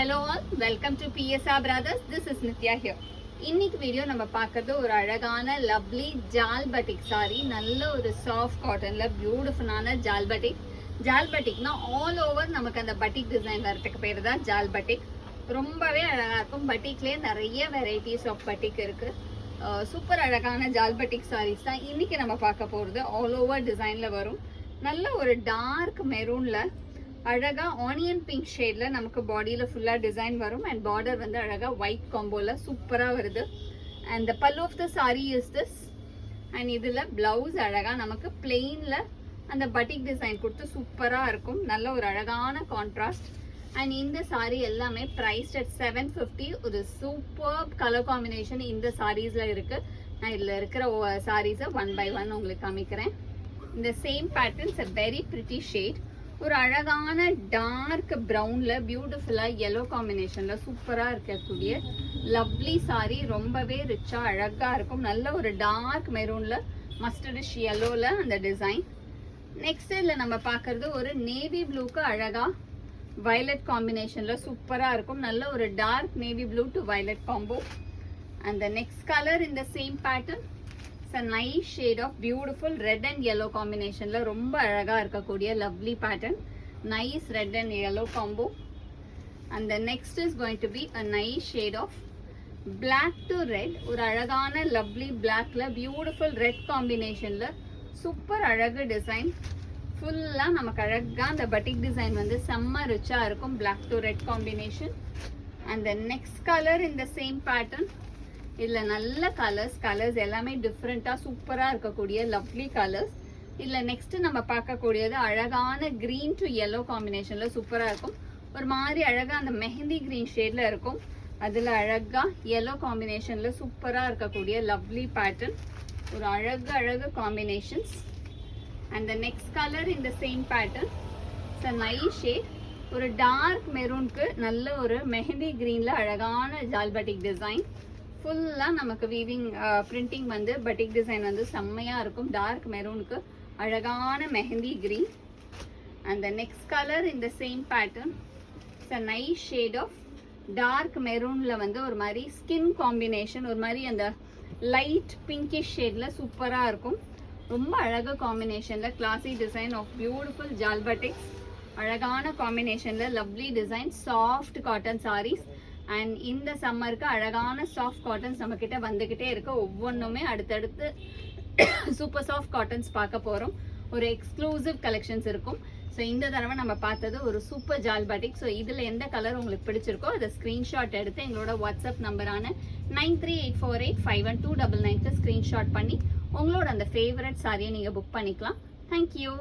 Hello all, welcome to PSR Brothers. This is Nitya here. இன்னைக்கு video நம்ம பார்க்கிறது ஒரு அழகான லவ்லி ஜால் பட்டிக் சாரி. நல்ல ஒரு சாஃப்ட் காட்டன்ல பியூட்டிஃபுல்லான ஜால் பட்டிக். ஜால் பட்டிக்னா ஆல் ஓவர் நமக்கு அந்த பட்டிக் டிசைன் வரதுக்கு பேர் தான் ஜால் பட்டிக். ரொம்பவே அழகா இருக்கும். பட்டிக்லேயே நிறைய வெரைட்டிஸ் ஆஃப் பட்டிக் இருக்கு. சூப்பர் அழகான ஜால் பட்டிக் சாரீஸ் தான் இன்னைக்கு நம்ம பார்க்க போகிறது. ஆல் ஓவர் டிசைன்ல வரும். நல்ல ஒரு டார்க் மெரூன்ல அழகா ஆனியன் பிங்க் ஷேட்ல நமக்கு பாடியில ஃபுல்லா டிசைன் வரும் அண்ட் பார்டர் வந்து அழகா ஒயிட் காம்போல சூப்பரா வருது. And the pallu of the sari is this. And இதுல பிளவுஸ் அழகா நமக்கு பிளெயின்ல அந்த பட்டிக் டிசைன் கொடுத்து சூப்பரா இருக்கும். நல்ல ஒரு அழகான கான்ட்ராஸ்ட். அண்ட் இந்த சாரி எல்லாமே பிரைஸ்ட் அட் 750. ஒரு சூப்பர் கலர் காம்பினேஷன் இந்த சாரீஸ்ல இருக்கு. நான் இதுல இருக்கிற சாரீஸை 1 by 1 உங்களுக்கு காமிக்கிறேன். இந்த same patterns a very pretty shade. ஒரு அழகான டார்க் ப்ரௌன்ல பியூட்டிஃபுல்லா yellow காம்பினேஷன்ல சூப்பரா இருக்கக்கூடிய லவ்லி சாரி. ரொம்பவே ரிச்சா அழகா இருக்கும். நல்ல ஒரு டார்க் மெரூன்ல மஸ்டர்டிஷ் yellowல அந்த டிசைன். நெக்ஸ்ட் இதுல நம்ம பார்க்கறது ஒரு நேவி ப்ளூக்கு அழகா வயலட் காம்பினேஷன்ல சூப்பரா இருக்கும். நல்ல ஒரு dark navy blue to violet combo. And the next colour இந்த same pattern. A nice shade of beautiful red and yellow combination la romba alaga irukakodiya lovely pattern. Nice red and yellow combo. And the next is going to be a nice shade of black to red. ஒரு அழகான lovely black la beautiful red combination la super அழகு design. ஃபுல்லா நமக்கு அழகா அந்த பட்டிக் design வந்து செம்ம ரிச்சா இருக்கும். black to red combination. And the next color in the same pattern. இதுல நல்ல கலர்ஸ் எல்லாமே டிஃப்ரெண்டா சூப்பரா இருக்கக்கூடிய லவ்லி கலர்ஸ். இதுல நெக்ஸ்ட் நம்ம பார்க்கக்கூடியது அழகான கிரீன் டு yellow காம்பினேஷன்ல சூப்பரா இருக்கும். ஒரு மாதிரி அழகா அந்த மெஹந்தி கிரீன் ஷேட்ல இருக்கும். அதுல அழகா yellow காம்பினேஷன்ல சூப்பரா இருக்கக்கூடிய லவ்லி பேட்டர்ன். ஒரு அழகு combinations. And the next colour இந்த same pattern. It's a nice shade. ஒரு டார்க் மெரூனுக்கு நல்ல ஒரு மெஹந்தி கிரீன்ல அழகான ஜால் பட்டிக் டிசைன். ஃபுல்லா நமக்கு வீவிங் பிரிண்டிங் வந்து பட்டிக் டிசைன் வந்து செம்மையா இருக்கும். டார்க் மெரூனுக்கு அழகான mehndi green. And the next colour இந்த same pattern. It's a nice shade of dark மெரூன்ல வந்து ஒரு மாதிரி ஸ்கின் காம்பினேஷன், ஒரு மாதிரி அந்த லைட் பிங்கிஷ் ஷேட்ல சூப்பரா இருக்கும். ரொம்ப அழகு காம்பினேஷன்ல கிளாசி டிசைன் ஆஃப் பியூட்டிஃபுல் ஜால் பட்டிக்ஸ். அழகான காம்பினேஷன்ல lovely design soft cotton saris. And இந்த சம்மருக்கு அழகான சாஃப்ட் காட்டன்ஸ் நம்ம கிட்ட வந்துகிட்டே இருக்கு. ஒவ்வொன்றுமே அடுத்தடுத்து சூப்பர் சாஃப்ட் காட்டன்ஸ் பார்க்க போறோம். ஒரு எக்ஸ்க்ளூசிவ் கலெக்ஷன்ஸ் இருக்கும். ஸோ இந்த தடவை நம்ம பார்த்தது ஒரு சூப்பர் ஜால் பட்டிக். ஸோ இதுல எந்த கலர் உங்களுக்கு பிடிச்சிருக்கோ அதை ஸ்கிரீன்ஷாட் எடுத்து எங்களோட வாட்ஸ்அப் நம்பரான 9384851299 ஸ்கிரீன்ஷாட் பண்ணி உங்களோட அந்த ஃபேவரட் சாரியை நீங்க புக் பண்ணிக்கலாம். தேங்க்யூ.